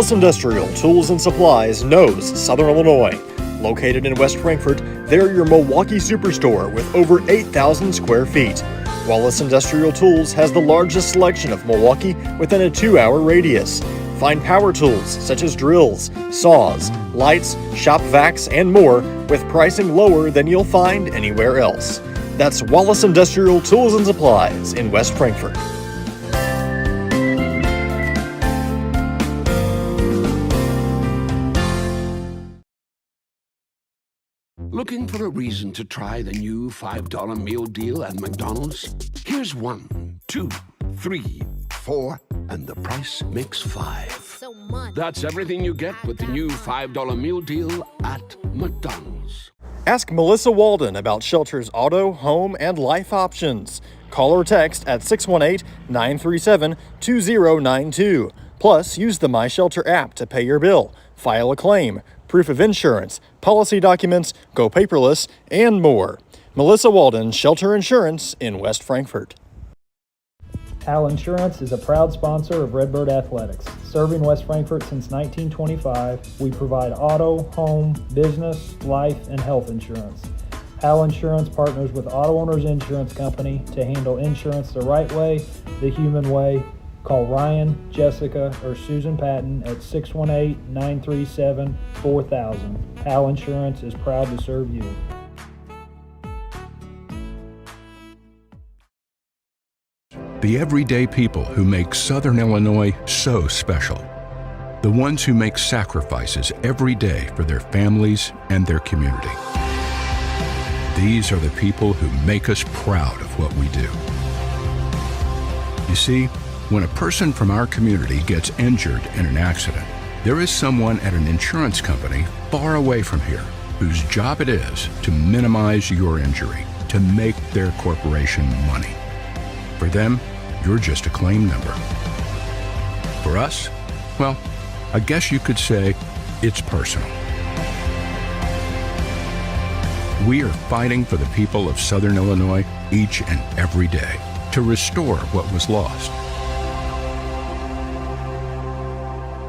Wallace Industrial Tools and Supplies knows Southern Illinois. Located in West Frankfort, they're your Milwaukee superstore with over 8,000 square feet. Wallace Industrial Tools has the largest selection of Milwaukee within a 2-hour radius. Find power tools such as drills, saws, lights, shop vacs, and more with pricing lower than you'll find anywhere else. That's Wallace Industrial Tools and Supplies in West Frankfort. Looking for a reason to try the new $5 meal deal at McDonald's? Here's 1, 2, 3, 4, and the price makes 5. That's everything you get with the new $5 meal deal at McDonald's. Ask Melissa Walden about Shelter's auto, home, and life options. Call or text at 618-937-2092. Plus, use the MyShelter app to pay your bill, file a claim, proof of insurance, policy documents, go paperless, and more. Melissa Walden, Shelter Insurance in West Frankfort. Hal Insurance is a proud sponsor of Redbird Athletics. Serving West Frankfort since 1925, we provide auto, home, business, life, and health insurance. Hal Insurance partners with Auto Owners Insurance Company to handle insurance the right way, the human way. Call Ryan, Jessica, or Susan Patton at 618-937-4000. Hal Insurance is proud to serve you. The everyday people who make Southern Illinois so special. The ones who make sacrifices every day for their families and their community. These are the people who make us proud of what we do. You see, when a person from our community gets injured in an accident, there is someone at an insurance company far away from here whose job it is to minimize your injury, to make their corporation money. For them, you're just a claim number. For us, well, I guess you could say it's personal. We are fighting for the people of Southern Illinois each and every day to restore what was lost.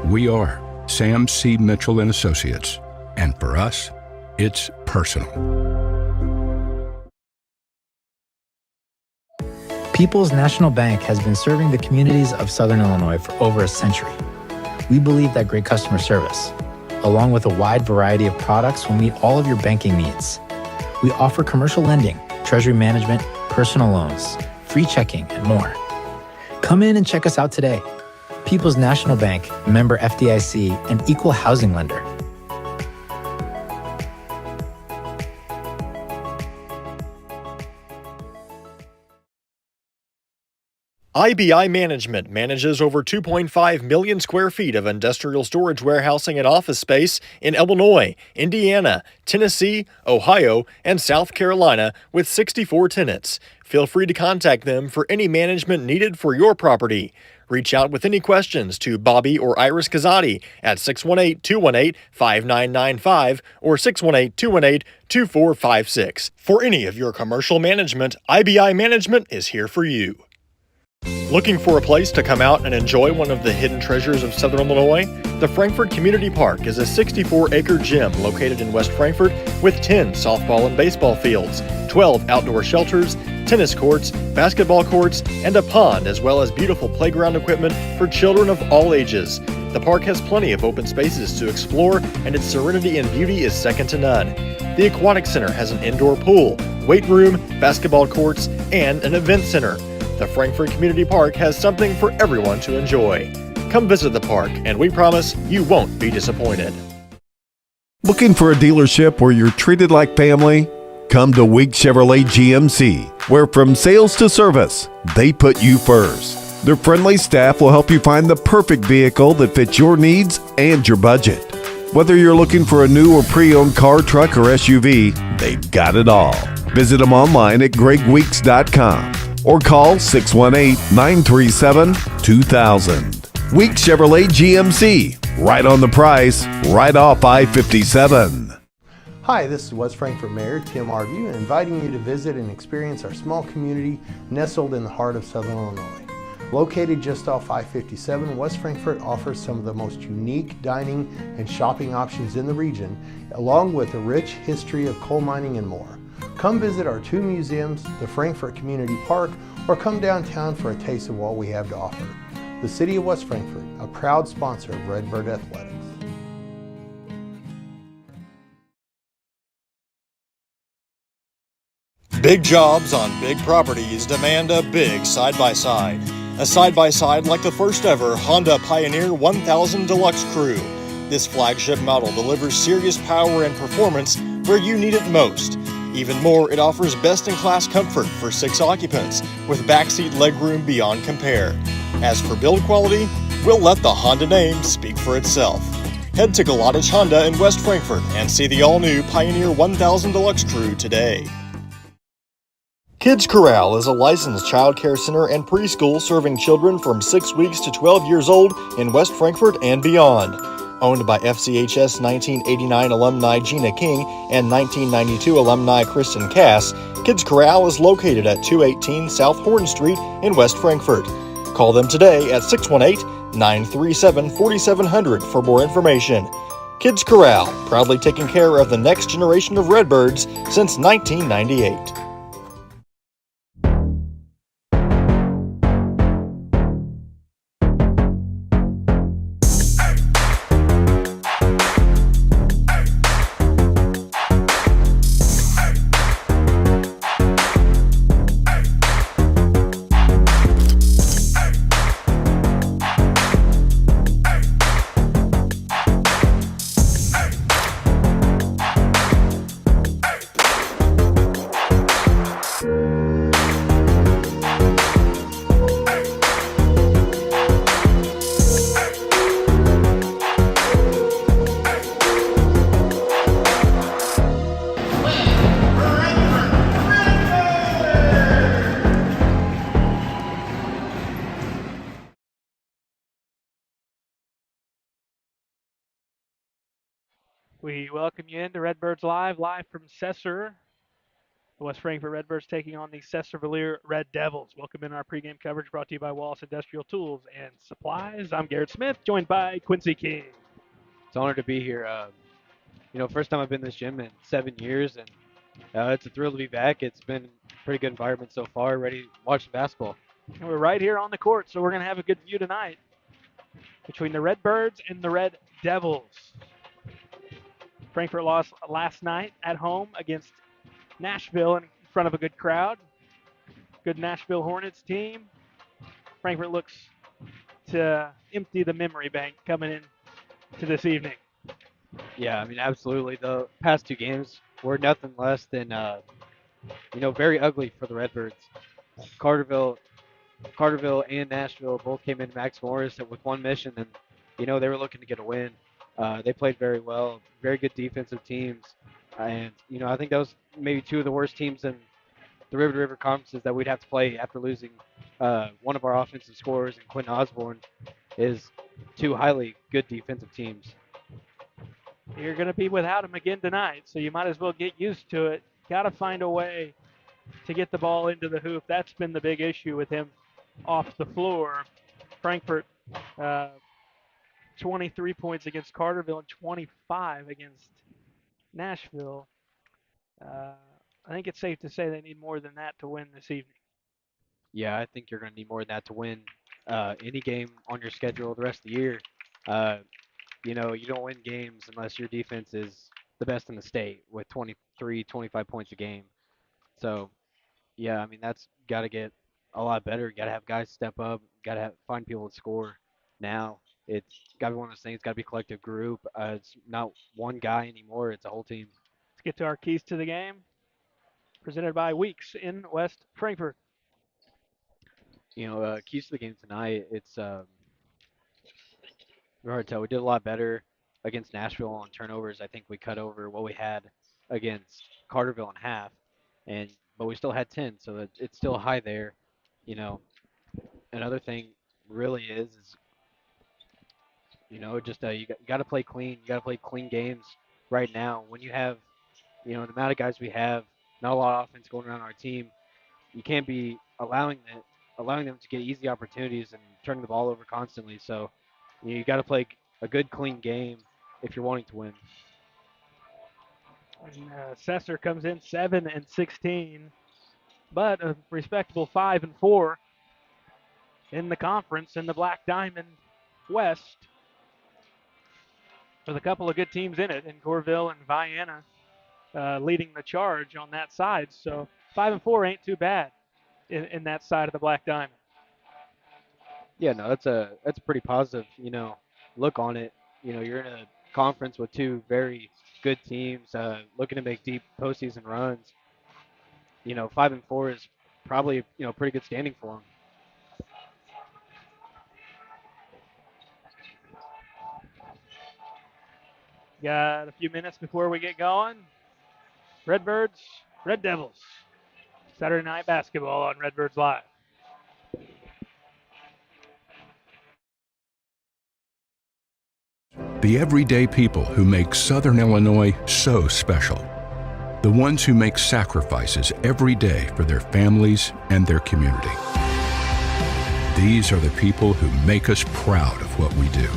We are Sam C. Mitchell and Associates, and for us, it's personal. People's National Bank has been serving the communities of Southern Illinois for over a century. We believe that great customer service, along with a wide variety of products, will meet all of your banking needs. We offer commercial lending, treasury management, personal loans, free checking, and more. Come in and check us out today. People's National Bank, member FDIC, and equal housing lender. IBI Management manages over 2.5 million square feet of industrial storage warehousing and office space in Illinois, Indiana, Tennessee, Ohio, and South Carolina with 64 tenants. Feel free to contact them for any management needed for your property. Reach out with any questions to Bobby or Iris Kazadi at 618-218-5995 or 618-218-2456. For any of your commercial management, IBI Management is here for you. Looking for a place to come out and enjoy one of the hidden treasures of Southern Illinois? The Frankfort Community Park is a 64-acre gym located in West Frankfort with 10 softball and baseball fields, 12 outdoor shelters, tennis courts, basketball courts, and a pond, as well as beautiful playground equipment for children of all ages. The park has plenty of open spaces to explore, and its serenity and beauty is second to none. The Aquatic Center has an indoor pool, weight room, basketball courts, and an event center. The Frankfort Community Park has something for everyone to enjoy. Come visit the park, and we promise you won't be disappointed. Looking for a dealership where you're treated like family? Come to Weeks Chevrolet GMC, where from sales to service, they put you first. Their friendly staff will help you find the perfect vehicle that fits your needs and your budget. Whether you're looking for a new or pre-owned car, truck, or SUV, they've got it all. Visit them online at gregweeks.com or call 618-937-2000. Weeks Chevrolet GMC, right on the price, right off I-57. Hi, this is West Frankfort Mayor Tim Arview, inviting you to visit and experience our small community nestled in the heart of Southern Illinois. Located just off I-57, West Frankfort offers some of the most unique dining and shopping options in the region, along with a rich history of coal mining and more. Come visit our 2 museums, the Frankfort Community Park, or come downtown for a taste of what we have to offer. The City of West Frankfort, a proud sponsor of Redbird Athletics. Big jobs on big properties demand a big side-by-side. A side-by-side like the first ever Honda Pioneer 1000 Deluxe Crew. This flagship model delivers serious power and performance where you need it most. Even more, it offers best-in-class comfort for 6 occupants with backseat legroom beyond compare. As for build quality, we'll let the Honda name speak for itself. Head to Galatich Honda in West Frankfort and see the all-new Pioneer 1000 Deluxe Crew today. Kids Corral is a licensed child care center and preschool serving children from 6 weeks to 12 years old in West Frankfort and beyond. Owned by FCHS 1989 alumni Gina King and 1992 alumni Kristen Cass, Kids Corral is located at 218 South Horn Street in West Frankfort. Call them today at 618-937-4700 for more information. Kids Corral, proudly taking care of the next generation of Redbirds since 1998. We welcome you into Redbirds live from Sesser. The West Frankfort Redbirds taking on the Sesser-Valier Red Devils. Welcome in our pregame coverage brought to you by Wallace Industrial Tools and Supplies. I'm Garrett Smith, joined by Quincy King. It's an honor to be here. First time I've been in this gym in 7 years, and it's a thrill to be back. It's been a pretty good environment so far. Ready to watch some basketball. And we're right here on the court, so we're going to have a good view tonight between the Redbirds and the Red Devils. Frankfort lost last night at home against Nashville in front of a good crowd. Good Nashville Hornets team. Frankfort looks to empty the memory bank coming in to this evening. Yeah, I mean, absolutely. The past 2 games were nothing less than, very ugly for the Redbirds. Carterville and Nashville both came in Max Morris with one mission, and, they were looking to get a win. They played very well, very good defensive teams. And, I think that was maybe 2 of the worst teams in the River to River conferences that we'd have to play after losing one of our offensive scorers, and Quentin Osborne is 2 highly good defensive teams. You're going to be without him again tonight, so you might as well get used to it. Got to find a way to get the ball into the hoop. That's been the big issue with him off the floor. Frankfort 23 points against Carterville and 25 against Nashville. I think it's safe to say they need more than that to win this evening. Yeah, I think you're going to need more than that to win any game on your schedule the rest of the year. Uh, you don't win games unless your defense is the best in the state with 23, 25 points a game. So, yeah, I mean, that's got to get a lot better. You got to have guys step up, got to find people to score now. It's got to be one of those things, got to be a collective group. It's not one guy anymore, it's a whole team. Let's get to our keys to the game. Presented by Weeks in West Frankfort. Keys to the game tonight, it's hard to tell. We did a lot better against Nashville on turnovers. I think we cut over what we had against Carterville in half, but we still had 10, so it's still high there. Another thing really is just you got to play clean. You got to play clean games right now. When you have, the amount of guys we have, not a lot of offense going around our team, you can't be allowing them to get easy opportunities and turning the ball over constantly. So you got to play a good, clean game if you're wanting to win. And, Sesser comes in 7-16, but a respectable 5-4 in the conference in the Black Diamond West, with a couple of good teams in it, in Corville and Vienna leading the charge on that side. So 5-4 ain't too bad in that side of the Black Diamond. Yeah, no, that's a pretty positive, look on it. You're in a conference with two very good teams looking to make deep postseason runs. 5-4 is probably pretty good standing for them. Got a few minutes before we get going. Redbirds, Red Devils. Saturday night basketball on Redbirds Live. The everyday people who make Southern Illinois so special. The ones who make sacrifices every day for their families and their community. These are the people who make us proud of what we do.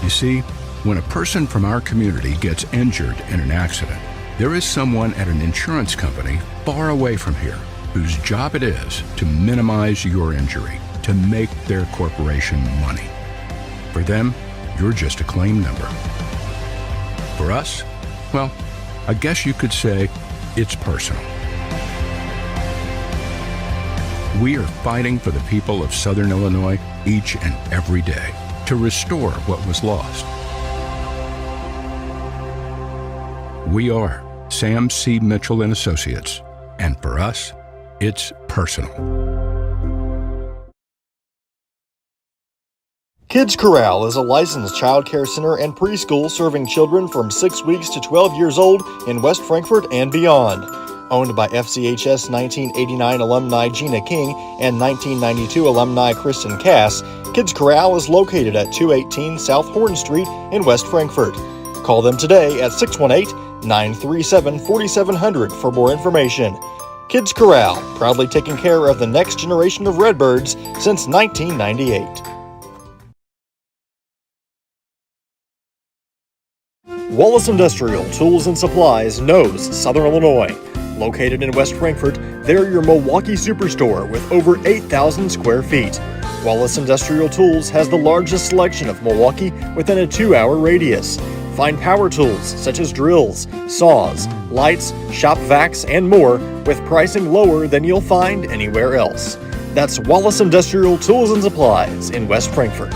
You see, when a person from our community gets injured in an accident, there is someone at an insurance company far away from here whose job it is to minimize your injury, to make their corporation money. For them, you're just a claim number. For us, well, I guess you could say it's personal. We are fighting for the people of Southern Illinois each and every day to restore what was lost. We are Sam C. Mitchell and Associates, and for us, it's personal. Kids Corral is a licensed child care center and preschool serving children from 6 weeks to 12 years old in West Frankfort and beyond. Owned by FCHS 1989 alumni Gina King and 1992 alumni Kristen Cass, Kids Corral is located at 218 South Horn Street in West Frankfort. Call them today at 618-937-4700 for more information. Kids Corral, proudly taking care of the next generation of Redbirds since 1998. Wallace Industrial Tools and Supplies knows Southern Illinois. Located in West Frankfort, they're your Milwaukee superstore with over 8,000 square feet. Wallace Industrial Tools has the largest selection of Milwaukee within a 2-hour radius. Find power tools such as drills, saws, lights, shop vacs, and more with pricing lower than you'll find anywhere else. That's Wallace Industrial Tools and Supplies in West Frankfort.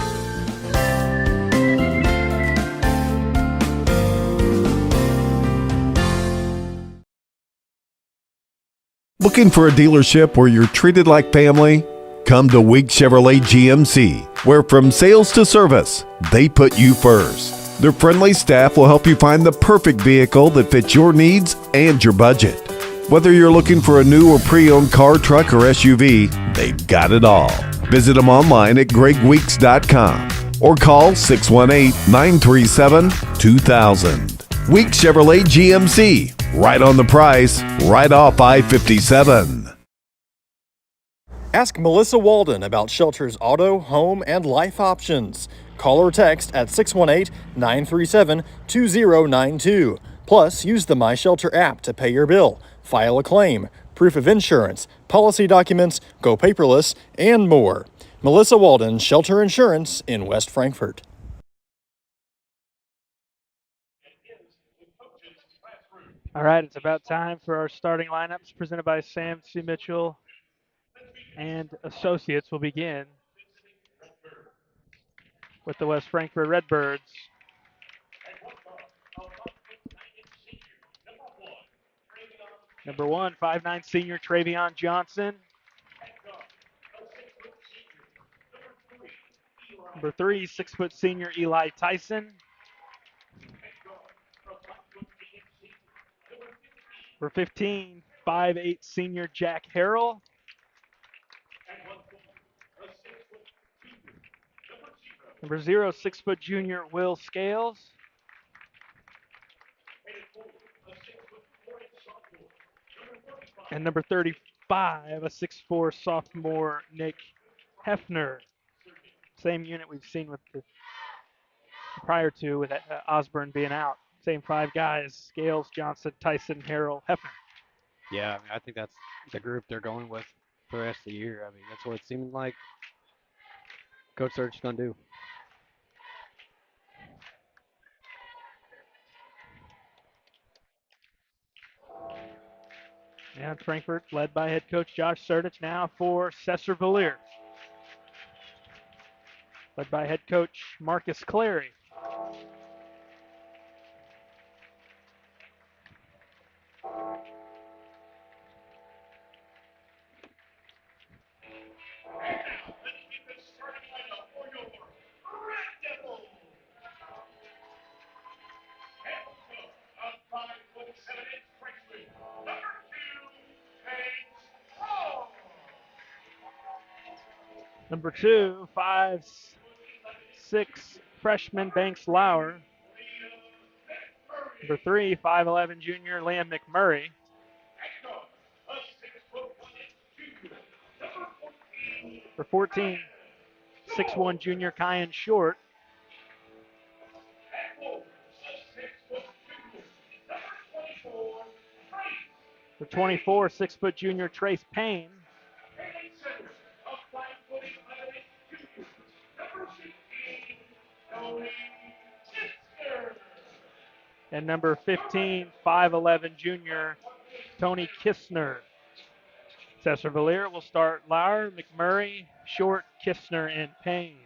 Looking for a dealership where you're treated like family? Come to Weeks Chevrolet GMC, where from sales to service, they put you first. Their friendly staff will help you find the perfect vehicle that fits your needs and your budget. Whether you're looking for a new or pre-owned car, truck, or SUV, they've got it all. Visit them online at gregweeks.com or call 618-937-2000. Weeks Chevrolet GMC, right on the price, right off I-57. Ask Melissa Walden about Shelter's auto, home, and life options. Call or text at 618 937 2092. Plus, use the My Shelter app to pay your bill, file a claim, proof of insurance, policy documents, go paperless, and more. Melissa Walden, Shelter Insurance in West Frankfort. All right, it's about time for our starting lineups presented by Sam C. Mitchell and Associates. Will begin with the West Frankfort Redbirds. Number 1, 5'9" senior Travion Johnson. Number 3, 6' senior Eli Tyson. Number 15, 5'8" senior Jack Harrell. Number 0, 6' junior Will Scales. And number 35, a 6'4" sophomore Nick Hefner. Same unit we've seen with the prior to with Osborne being out. Same 5 guys: Scales, Johnson, Tyson, Harrell, Hefner. Yeah, I mean, I think that's the group they're going with for the rest of the year. I mean, that's what it seemed like Coach Surge is going to do. And Frankfort led by head coach Josh Surdich now for Sesser-Valier. Led by head coach Marcus Clary. Number 2, 5'6" freshman Banks Lauer. Number 3, 5'11" junior Liam McMurray. For 14, 6'1" junior Kyan Short. For 24, 6' junior Trace Payne. And number 15, 5'11" junior Tony Kistner. Sesser-Valier will start Lauer, McMurray, Short, Kistner, and Payne.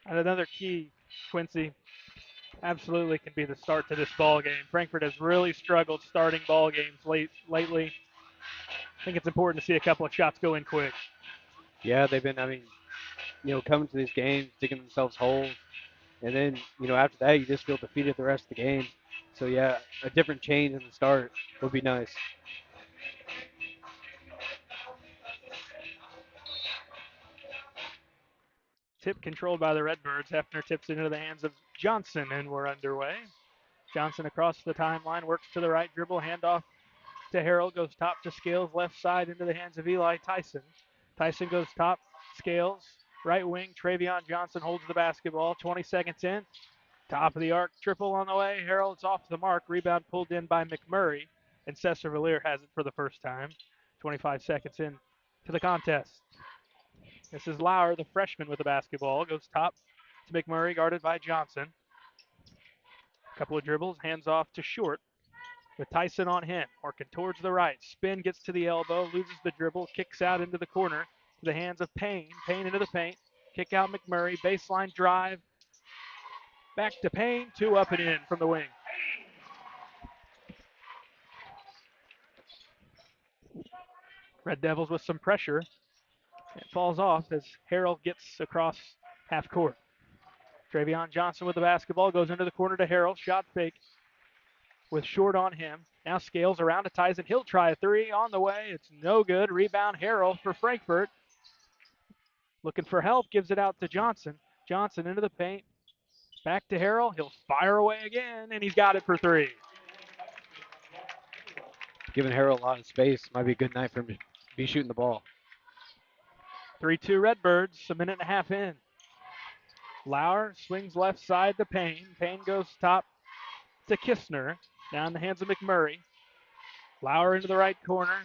And another key, Quincy, absolutely can be the start to this ball game. Frankfort has really struggled starting ball games lately. I think it's important to see a couple of shots go in quick. Yeah, they've been, I mean, coming to these games, digging themselves holes. And then, after that, you just feel defeated the rest of the game. So, yeah, a different change in the start would be nice. Tip controlled by the Redbirds. Hefner tips it into the hands of Johnson, and we're underway. Johnson across the timeline, works to the right, dribble, handoff to Harrell, goes top to Scales, left side into the hands of Eli Tyson. Tyson goes top, Scales, right wing, Travion Johnson holds the basketball, 20 seconds in. Top of the arc, triple on the way. Harrell, it's off the mark. Rebound pulled in by McMurray, and Sesser-Valier has it for the first time. 25 seconds in to the contest. This is Lauer, the freshman, with the basketball. Goes top to McMurray, guarded by Johnson. A couple of dribbles, hands off to Short with Tyson on him, working towards the right. Spin gets to the elbow, loses the dribble, kicks out into the corner to the hands of Payne. Payne into the paint. Kick out McMurray, baseline drive. Back to Payne, 2 up and in from the wing. Red Devils with some pressure. It falls off as Harrell gets across half court. Travion Johnson with the basketball goes into the corner to Harrell. Shot fake with Short on him. Now Scales around to Tyson. He'll try a three on the way. It's no good. Rebound Harrell for Frankfort. Looking for help. Gives it out to Johnson. Johnson into the paint. Back to Harrell. He'll fire away again, and he's got it for three. Giving Harrell a lot of space. Might be a good night for him to be shooting the ball. 3-2 Redbirds, a minute and a half in. Lauer swings left side to Payne. Payne goes top to Kistner. Down in the hands of McMurray. Lauer into the right corner.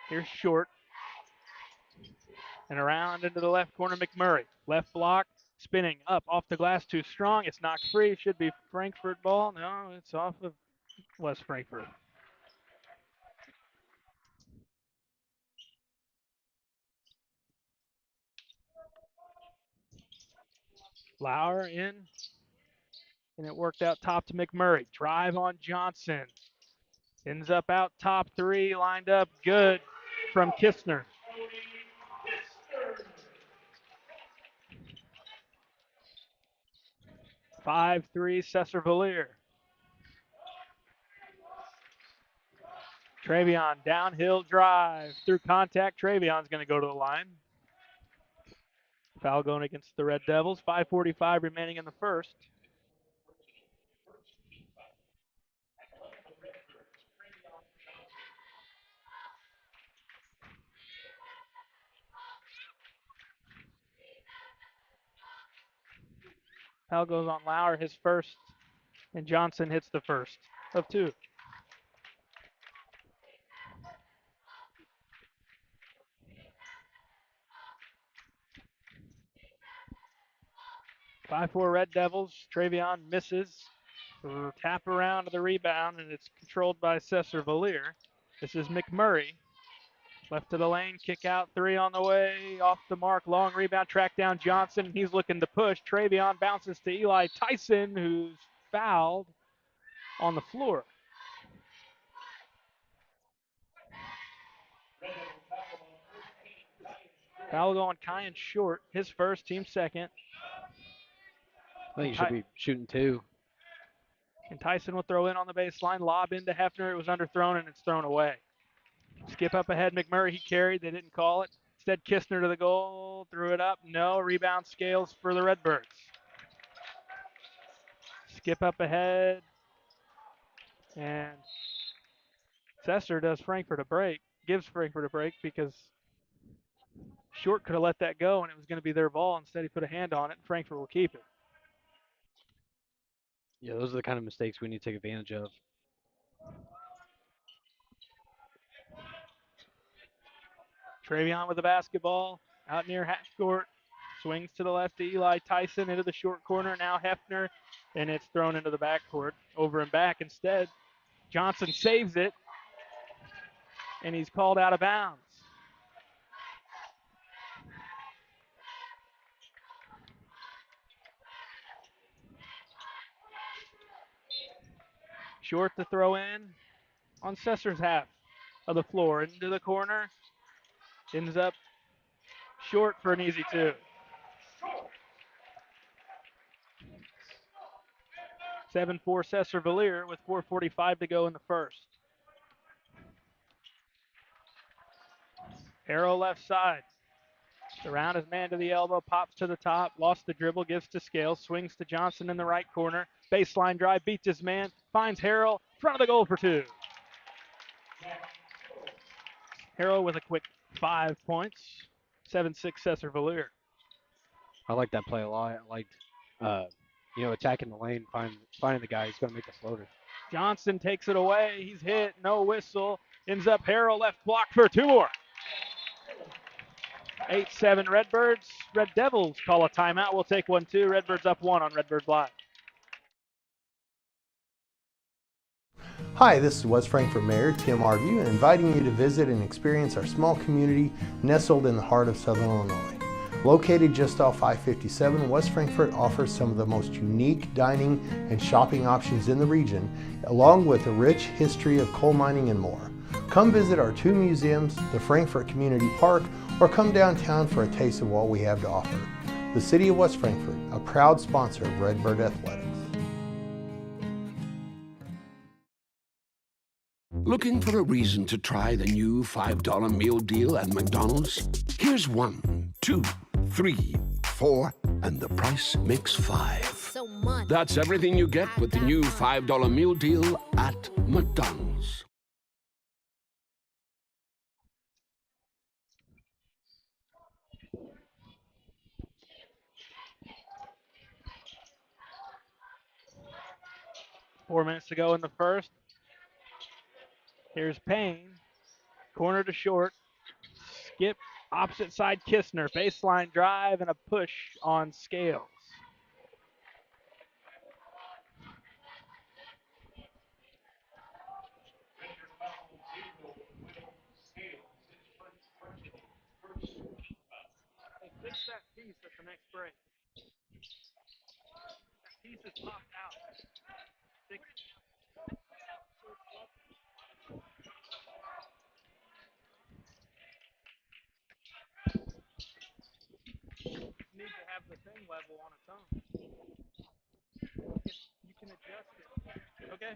Here's Short. And around into the left corner, McMurray. Left block, spinning up off the glass, too strong. It's knocked free. Should be Frankfort ball. No, it's off of West Frankfort. Lauer in. And it worked out top to McMurray. Drive on Johnson. Ends up out top three, lined up good from Kistner. Five-3 Sesser-Valier. Travion, downhill drive. Through contact, Travion's going to go to the line. Foul going against the Red Devils. 5:45 remaining in the first. Foul goes on Lauer, his first, and Johnson hits the first of two. Five-4 Red Devils. Travion misses. Tap around to the rebound, and it's controlled by Sesser-Valier. This is McMurray. Left to the lane, kick out, three on the way, off the mark, long rebound, track down Johnson. He's looking to push. Travion bounces to Eli Tyson, who's fouled on the floor. Foul going Kyan Short, his first, team second. I think he should be shooting two. And Tyson will throw in on the baseline, lob into Hefner. It was underthrown, and it's thrown away. Skip up ahead, McMurray, he carried. They didn't call it. Instead, Kistner to the goal, threw it up. No, rebound Scales for the Redbirds. Skip up ahead. And Sesser does Frankfort a break, gives Frankfort a break because Short could have let that go and it was going to be their ball. Instead, he put a hand on it, and Frankfort will keep it. Yeah, those are the kind of mistakes we need to take advantage of. Travion with the basketball out near half court. Swings to the left to Eli Tyson into the short corner. Now Hefner, and it's thrown into the backcourt. Over and back instead. Johnson saves it, and he's called out of bounds. Short to throw in on Sesser's half of the floor. Into the corner. Ends up Short for an easy two. 7-4 Sesser-Valier with 4:45 to go in the first. Arrow left side. Around his man to the elbow, pops to the top, lost the dribble, gives to Scales, swings to Johnson in the right corner. Baseline drive, beats his man, finds Harrell, front of the goal for two. Harrell with a quick 5 points, 7-6 Sesser-Valier. I like that play a lot. I liked, attacking the lane, finding the guy who's going to make the floater. Johnson takes it away. He's hit, no whistle. Ends up Harrell left block for two more. 8-7 Redbirds. Red Devils call a timeout. We'll take one too. Redbirds up one on Redbirds Live. Hi, this is West Frankfort Mayor Tim Arview, inviting you to visit and experience our small community nestled in the heart of Southern Illinois. Located just off I-57, West Frankfort offers some of the most unique dining and shopping options in the region, along with a rich history of coal mining and more. Come visit our 2 museums, the Frankfort Community Park, or come downtown for a taste of what we have to offer. The City of West Frankfort, a proud sponsor of Redbird Athletics. Looking for a reason to try the new $5 meal deal at McDonald's? Here's 1, 2, 3, 4, and the price makes 5. That's everything you get with the new $5 meal deal at McDonald's. Four minutes to go in the first. Here's Payne. Corner to short. Skip opposite side Kistner. Baseline drive and a push on Scales. Fix that piece at the next break. That piece is popped out. Fix it. Needs to have the thing level on its own. You can adjust it. Okay?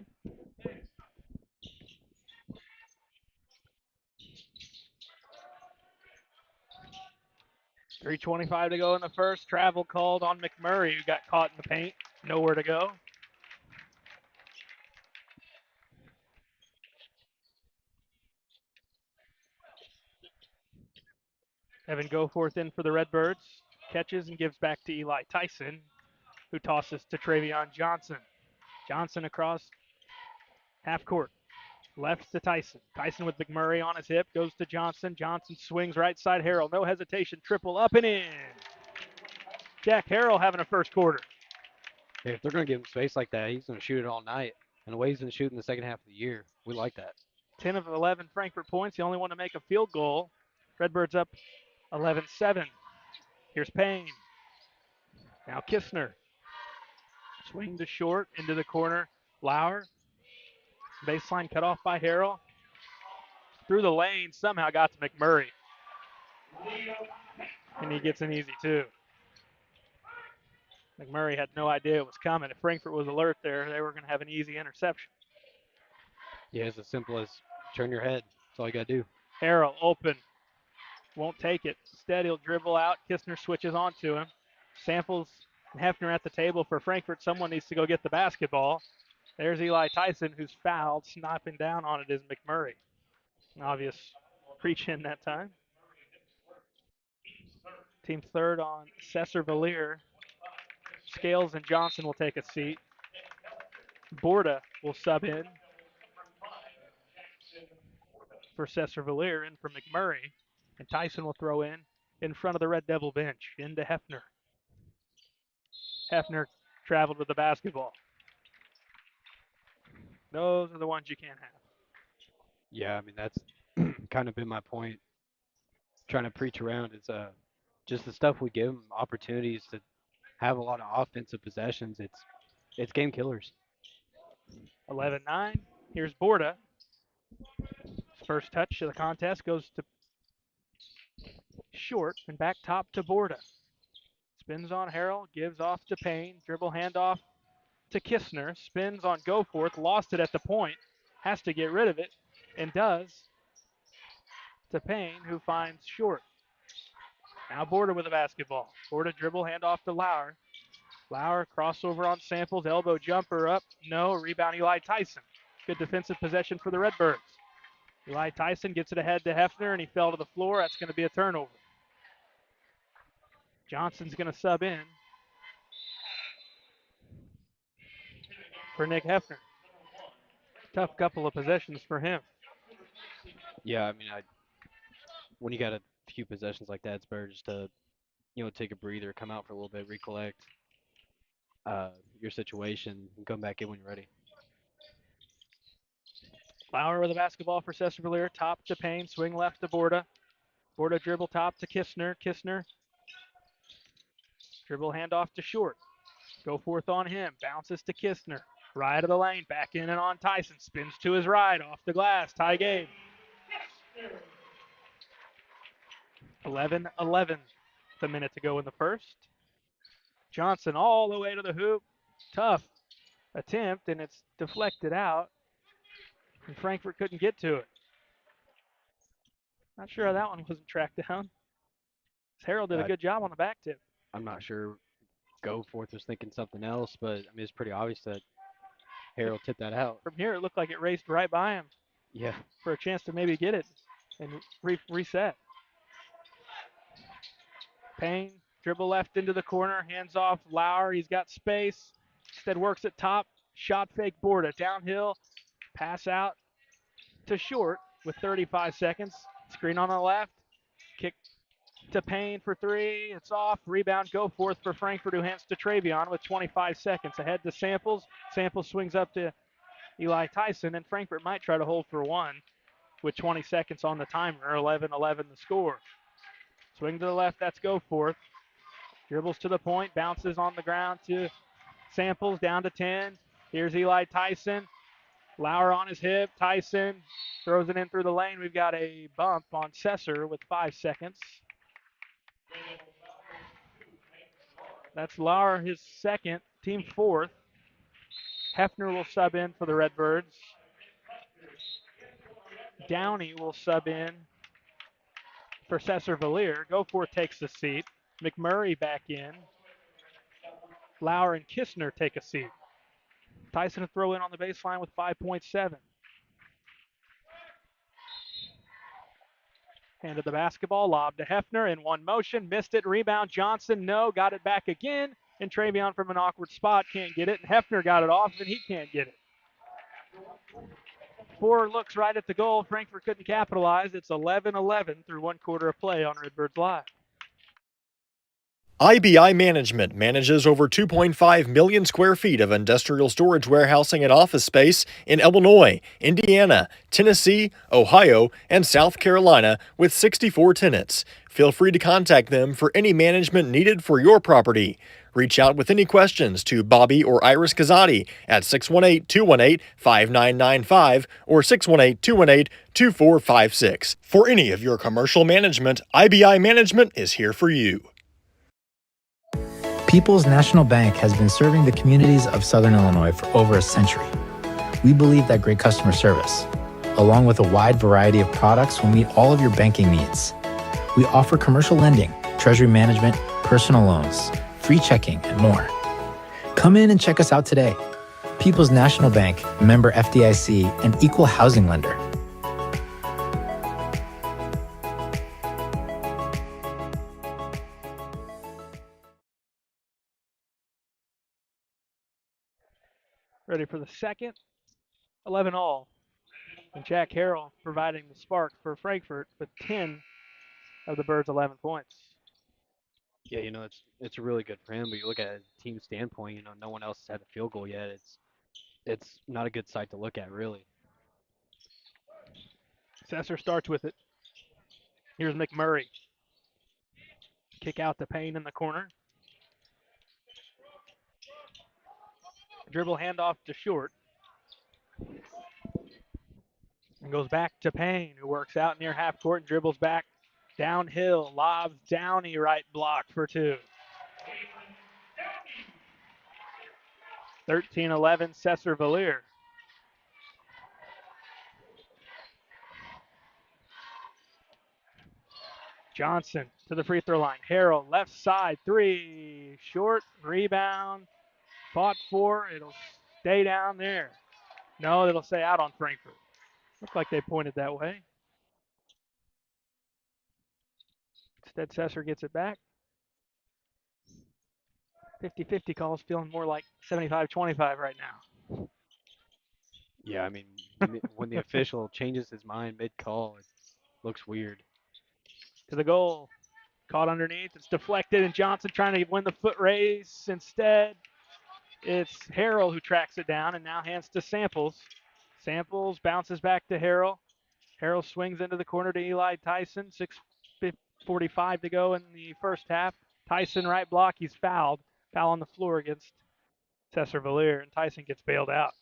3:25 to go in the first. Travel called on McMurray, who got caught in the paint. Nowhere to go. Evan Goforth in for the Redbirds. Catches and gives back to Eli Tyson, who tosses to Travion Johnson. Johnson across half court. Left to Tyson. Tyson with McMurray on his hip. Goes to Johnson. Johnson swings right side. Harrell. No hesitation. Triple up and in. Jack Harrell having a first quarter. Hey, if they're going to give him space like that, he's going to shoot it all night. And the way he's going to shoot in the second half of the year, we like that. 10 of 11 Frankfurt points. The only one to make a field goal. Redbirds up 11-7. Here's Payne. Now Kistner. Swing to short into the corner. Lauer. Baseline cut off by Harrell. Through the lane, somehow got to McMurray. And he gets an easy two. McMurray had no idea it was coming. If Frankfurt was alert there, they were going to have an easy interception. Yeah, it's as simple as turn your head. That's all you got to do. Harrell open. Won't take it. Instead, he'll dribble out. Kistner switches onto him. Samples and Hefner at the table for Frankfurt. Someone needs to go get the basketball. There's Eli Tyson, who's fouled. Sniping down on it is McMurray. Obvious preach in that time. Team third on Sesser-Valier. Scales and Johnson will take a seat. Borda will sub in for Sesser-Valier, in for McMurray. And Tyson will throw in front of the Red Devil bench, into Hefner. Hefner traveled with the basketball. Those are the ones you can't have. Yeah, I mean, that's kind of been my point. Trying to preach around is just the stuff we give them, opportunities to have a lot of offensive possessions. It's game killers. 11-9. Here's Borda. His first touch of the contest goes to short and back top to Borda. Spins on Harrell, gives off to Payne. Dribble handoff to Kistner. Spins on Goforth, lost it at the point. Has to get rid of it, and does, to Payne, who finds short. Now Borda with the basketball. Borda dribble handoff to Lauer. Lauer crossover on Samples, elbow jumper up. No, rebound Eli Tyson. Good defensive possession for the Redbirds. Eli Tyson gets it ahead to Hefner, and he fell to the floor. That's going to be a turnover. Johnson's going to sub in for Nick Hefner. Tough couple of possessions for him. Yeah, I mean, when you got a few possessions like that, it's better just to, take a breather, come out for a little bit, recollect your situation, and come back in when you're ready. Lauer with the basketball for Sesser-Valier. Top to Payne. Swing left to Borda. Borda dribble top to Kistner. Kistner dribble handoff to Short. Goforth on him. Bounces to Kistner. Right of the lane. Back in and on Tyson. Spins to his right. Off the glass. Tie game. 11-11, the minute to go in the first. Johnson all the way to the hoop. Tough attempt, and it's deflected out. And Frankfurt couldn't get to it. Not sure how that one wasn't tracked down. Harold did a good job on the back tip. I'm not sure Goforth was thinking something else, but I mean it's pretty obvious that Harold tipped that out. From here, it looked like it raced right by him. Yeah. For a chance to maybe get it and reset. Payne, dribble left into the corner, hands off Lauer. He's got space. Instead works at top. Shot fake, Borda. Downhill, pass out to Short with 35 seconds. Screen on the left. Kick to Payne for three. It's off. Rebound, Goforth for Frankfurt, who hands to Travion with 25 seconds. Ahead to Samples. Samples swings up to Eli Tyson, and Frankfurt might try to hold for one with 20 seconds on the timer. 11-11 the score. Swing to the left, that's Goforth. Dribbles to the point, bounces on the ground to Samples, down to 10. Here's Eli Tyson. Lauer on his hip. Tyson throws it in through the lane. We've got a bump on Sesser with 5 seconds. That's Lauer, his second, team fourth. Hefner will sub in for the Redbirds. Downey will sub in for Sesser-Valier. Goforth takes the seat. McMurray back in. Lauer and Kistner take a seat. Tyson to throw in on the baseline with 5.7. Handed the basketball, lob to Hefner in one motion, missed it, rebound Johnson, no, got it back again, and Travion from an awkward spot can't get it, and Hefner got it off, and he can't get it. 4 looks right at the goal, Frankfurt couldn't capitalize. It's 11-11 through one quarter of play on Redbirds Live. IBI Management manages over 2.5 million square feet of industrial storage warehousing and office space in Illinois, Indiana, Tennessee, Ohio, and South Carolina with 64 tenants. Feel free to contact them for any management needed for your property. Reach out with any questions to Bobby or Iris Kazadi at 618-218-5995 or 618-218-2456. For any of your commercial management, IBI Management is here for you. People's National Bank has been serving the communities of Southern Illinois for over a century. We believe that great customer service, along with a wide variety of products, will meet all of your banking needs. We offer commercial lending, treasury management, personal loans, free checking, and more. Come in and check us out today. People's National Bank, member FDIC, and equal housing lender. Ready for the second. 11-all. And Jack Harrell providing the spark for Frankfurt with 10 of the Birds' 11 points. Yeah, it's really good for him. But you look at a team standpoint, no one else has had a field goal yet. It's not a good sight to look at, really. Sesser starts with it. Here's McMurray. Kick out to Payne in the corner. Dribble handoff to Short. And goes back to Payne, who works out near half court and dribbles back downhill. Lobs Downey, right block for 2. 13-11 Sesser-Valier. Johnson to the free throw line. Harrell, left side, 3. Short, rebound. Fought for. It'll stay down there. No, it'll stay out on Frankfurt. Looked like they pointed that way. Instead, Sesser gets it back. 50-50 calls, feeling more like 75-25 right now. Yeah, I mean, when the official changes his mind mid-call, it looks weird. To the goal. Caught underneath. It's deflected, and Johnson trying to win the foot race. Instead, it's Harrell who tracks it down and now hands to Samples. Samples bounces back to Harrell. Harrell swings into the corner to Eli Tyson. 6:45 to go in the first half. Tyson right block. He's fouled. Foul on the floor against Sesser-Valier, and Tyson gets bailed out.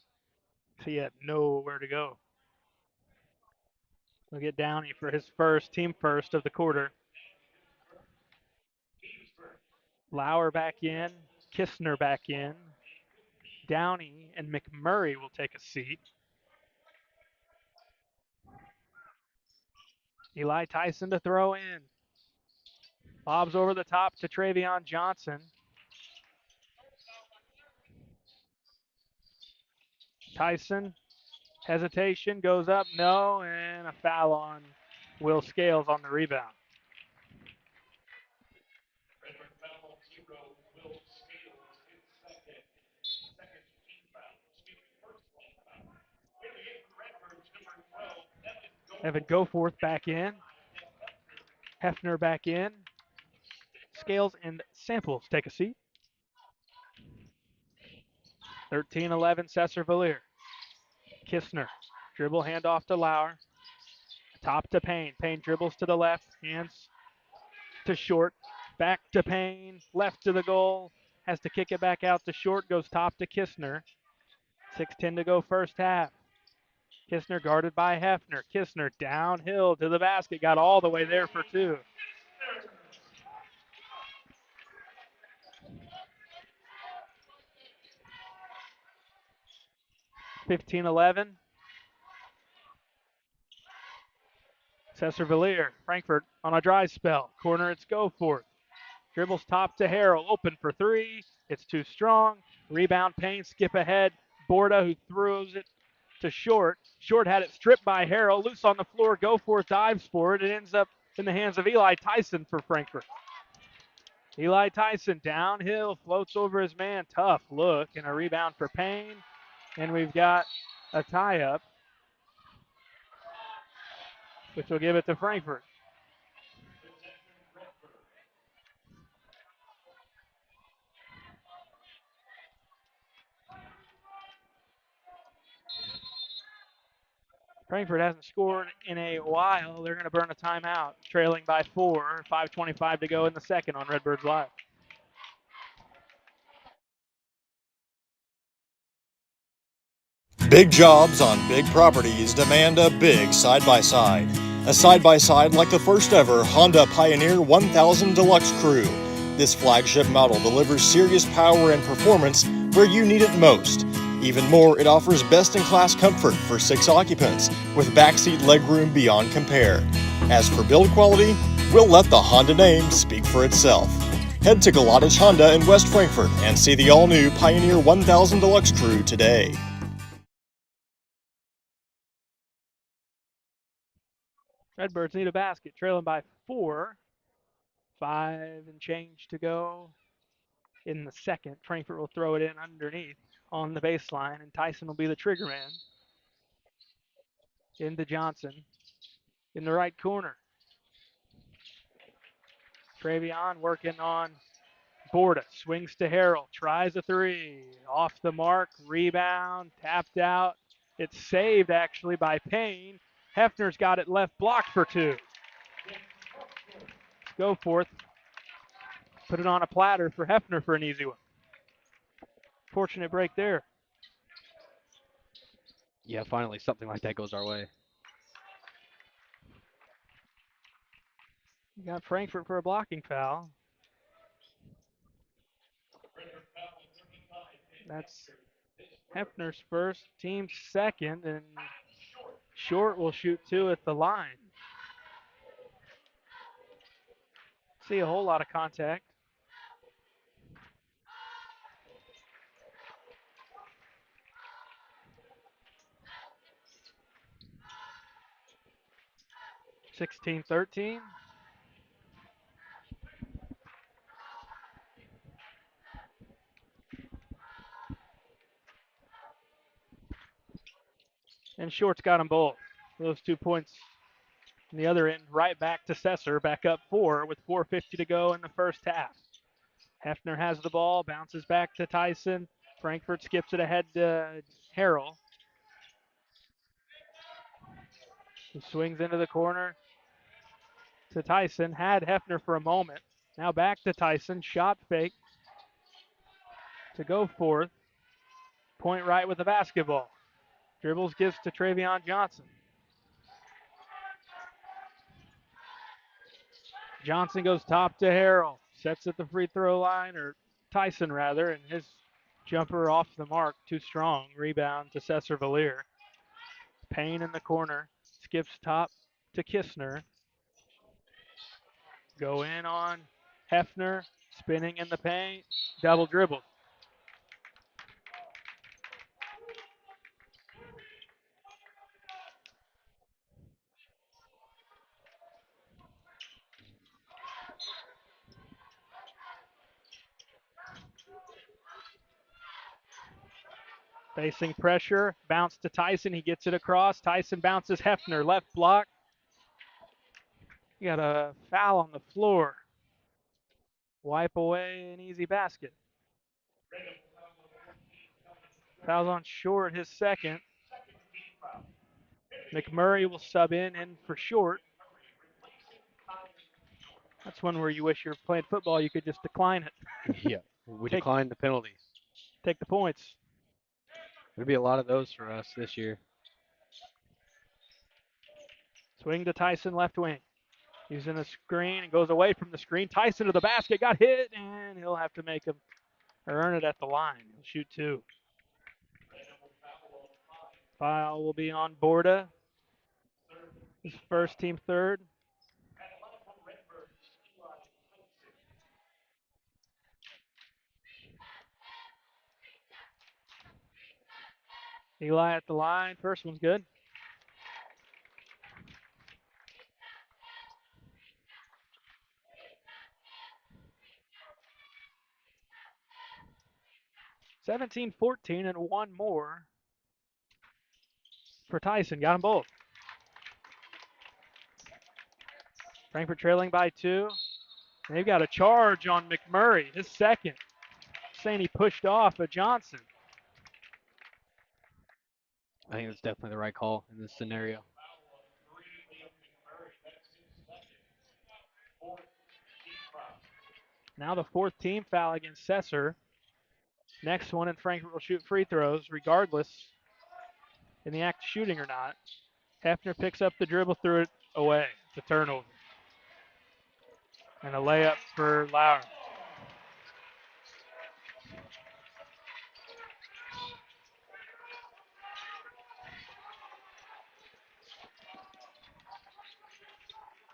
He had nowhere to go. We'll get Downey for his first, team first of the quarter. Lauer back in. Kistner back in. Downey and McMurray will take a seat. Eli Tyson to throw in. Bobs over the top to Travion Johnson. Tyson, hesitation, goes up, no, and a foul on Will Scales on the rebound. Evan Goforth back in. Hefner back in. Scales and Samples take a seat. 13-11 Sesser-Valier. Kistner, dribble handoff to Lauer. Top to Payne. Payne dribbles to the left, hands to Short. Back to Payne, left to the goal. Has to kick it back out to Short, goes top to Kistner. 6:10 to go first half. Kistner guarded by Hefner. Kistner downhill to the basket, got all the way there for two. (15-11). Sesser-Valier, Frankfurt on a dry spell. Corner, it's Goforth. Dribbles top to Harrell, open for three. It's too strong. Rebound, Payne, skip ahead. Borda, who throws it to Short. Short had it stripped by Harrell, loose on the floor. Goforth dives for it. It ends up in the hands of Eli Tyson for Frankfurt. Eli Tyson downhill, floats over his man. Tough look, and a rebound for Payne. And we've got a tie-up, which will give it to Frankfurt. Frankfurt hasn't scored in a while. They're going to burn a timeout, trailing by 4. 5:25 to go in the second on Redbirds Live. Big jobs on big properties demand a big side-by-side. A side-by-side like the first ever Honda Pioneer 1000 Deluxe Crew. This flagship model delivers serious power and performance where you need it most. Even more, it offers best-in-class comfort for 6 occupants with backseat legroom beyond compare. As for build quality, we'll let the Honda name speak for itself. Head to Galatich Honda in West Frankfort and see the all-new Pioneer 1000 Deluxe Crew today. Redbirds need a basket, trailing by 4. 5 and change to go in the second. Frankfurt will throw it in underneath on the baseline, and Tyson will be the trigger man. Into Johnson in the right corner. Travion working on Borda. Swings to Harrell. Tries a three. Off the mark. Rebound. Tapped out. It's saved actually by Payne. Hefner's got it left blocked for 2. Goforth. Put it on a platter for Hefner for an easy one. Fortunate break there. Yeah, finally something like that goes our way. You got Frankfurt for a blocking foul. That's Hefner's first, team's second, and Short will shoot 2 at the line. See a whole lot of contact. (16-13). And Short's got them both. Those 2 points on the other end, right back to Sesser, back up 4 with 4:50 to go in the first half. Hefner has the ball, bounces back to Tyson. Frankfurt skips it ahead to Harrell, who swings into the corner to Tyson. Had Hefner for a moment. Now back to Tyson. Shot fake to Goforth. Point right with the basketball. Dribbles, gives to Travion Johnson. Johnson goes top to Harrell. sets at the free throw line, or Tyson rather, and his jumper off the mark, too strong. Rebound to Sesser-Valier. Payne in the corner, skips top to Kistner. Go in on Hefner, spinning in the paint, double dribble. Facing pressure, bounce to Tyson, he gets it across. Tyson bounces Hefner, left block. You got a foul on the floor. Wipe away an easy basket. Foul's on Short, his second. McMurray will sub in for Short. That's one where you wish you were playing football, you could just decline it. Yeah, we declined the penalties. Take the points. There'll be a lot of those for us this year. Swing to Tyson, left wing. Using a screen and goes away from the screen. Tyson to the basket, got hit, and he'll have to make him earn it at the line. He'll shoot two. Foul will be on Borda. His first, team third. Eli at the line. First one's good. (17-14) and one more for Tyson. Got them both. Frankfurt trailing by 2. They've got a charge on McMurray, his second. Saying he pushed off of Johnson. I think that's definitely the right call in this scenario. Now the fourth team foul against Sesser. Next one, and Frankfurt will shoot free throws regardless in the act of shooting or not. Hefner picks up the dribble, threw it away. It's a turnover. And a layup for Lauer.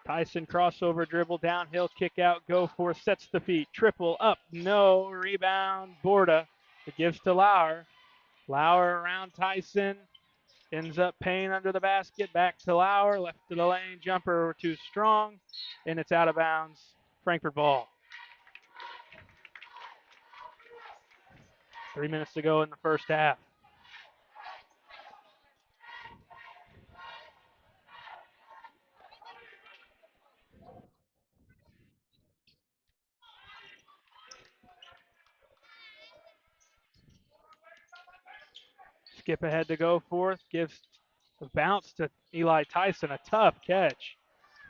Tyson crossover dribble, downhill, kick out, go for, sets the feet, triple up, no, rebound, Borda. It gives to Lauer. Lauer around Tyson, ends up Payne under the basket, back to Lauer, left to the lane, jumper too strong, and it's out of bounds. Frankfurt ball. 3 minutes to go in the first half. Skip ahead to go forth, gives a bounce to Eli Tyson, a tough catch.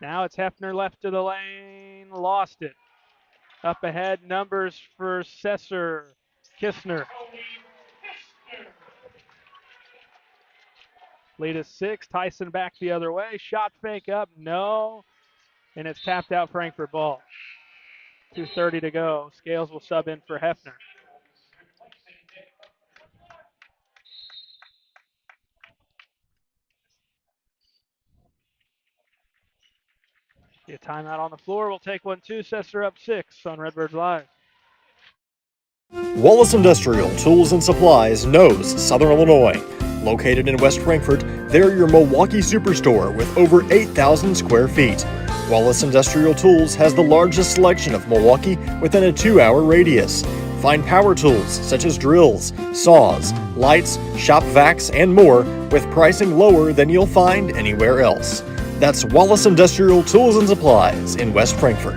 Now it's Hefner left to the lane, lost it. Up ahead, numbers for Sesser, Kistner. Lead is 6, Tyson back the other way, shot fake up, no, and it's tapped out Frankfurt ball. 2:30 to go, Scales will sub in for Hefner. A timeout on the floor. We'll take one too. Sesser up 6 on Redbirds Live. Wallace Industrial Tools and Supplies knows Southern Illinois. Located in West Frankfort, they're your Milwaukee superstore with over 8,000 square feet. Wallace Industrial Tools has the largest selection of Milwaukee within a 2-hour radius. Find power tools such as drills, saws, lights, shop vacs, and more with pricing lower than you'll find anywhere else. That's Wallace Industrial Tools and Supplies in West Frankfort.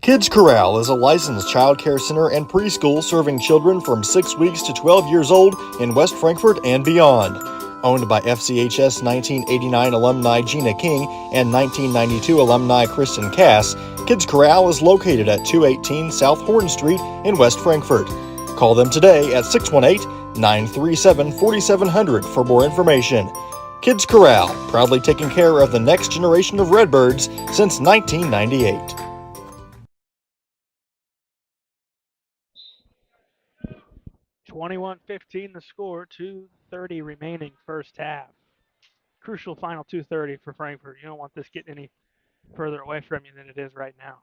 Kids Corral is a licensed child care center and preschool serving children from 6 weeks to 12 years old in West Frankfort and beyond. Owned by FCHS 1989 alumni Gina King and 1992 alumni Kristen Cass, Kids Corral is located at 218 South Horn Street in West Frankfort. Call them today at 618-937-4700 for more information. Kids Corral, proudly taking care of the next generation of Redbirds since 1998. "21-15 the score, 2:30 remaining first half. Crucial final 2:30 for Frankfort. You don't want this getting any further away from you than it is right now.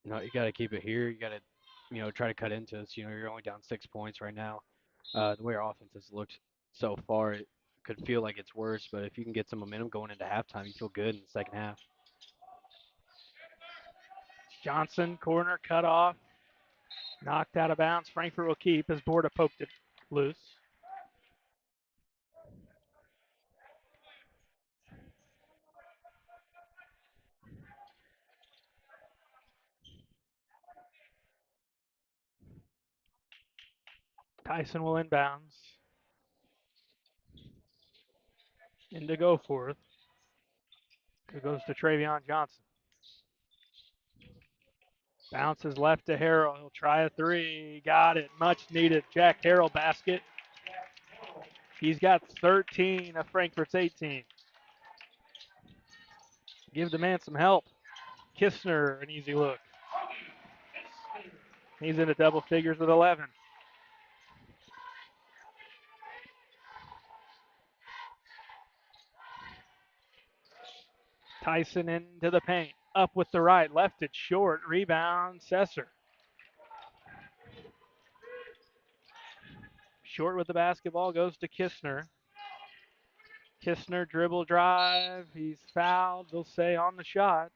No, you got to keep it here. You got to, try to cut into us. You're only down 6 points right now. The way our offense has looked so far, it could feel like it's worse. But if you can get some momentum going into halftime, you feel good in the second half. Johnson, corner, cut off, knocked out of bounds. Frankfort will keep as Borda poked it loose. Tyson will inbounds. Into Goforth. It goes to Travion Johnson. Bounces left to Harrell. He'll try a three. Got it. Much needed. Jack Harrell basket. He's got 13 of Frankfurt's 18. Give the man some help. Kistner, an easy look. He's into double figures with 11. Tyson into the paint. Up with the right. Left it short. Rebound. Sesser. Short with the basketball. Goes to Kistner. Kistner dribble drive. He's fouled. They'll say on the shot.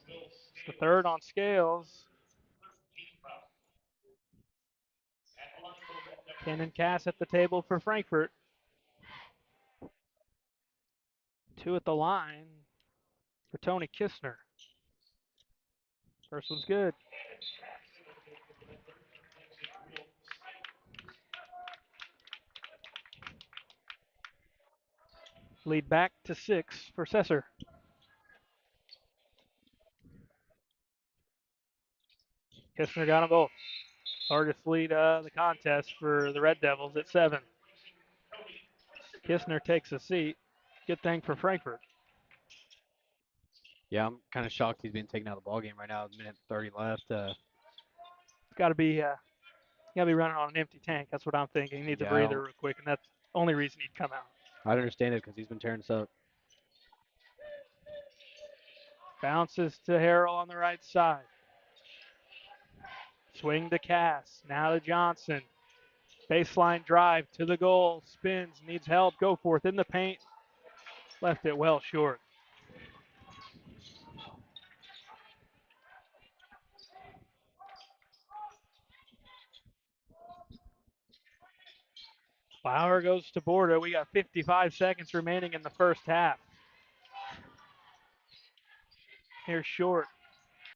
It's the third on Scales. Ken and Cass at the table for Frankfort. 2 at the line for Tony Kistner. First one's good. Lead back to 6 for Sesser. Kistner got them both. Largest lead of the contest for the Red Devils at 7. Kistner takes a seat. Good thing for Frankfort. Yeah, I'm kind of shocked he's being taken out of the ballgame right now. Minute 30 left. Got to be running on an empty tank. That's what I'm thinking. He needs a breather real quick, and that's the only reason he'd come out. I'd understand it because he's been tearing us up. Bounces to Harrell on the right side. Swing to Cass. Now to Johnson. Baseline drive to the goal. Spins. Needs help. Goforth in the paint. Left it well short. Lauer goes to Borda. We got 55 seconds remaining in the first half. Here's Short.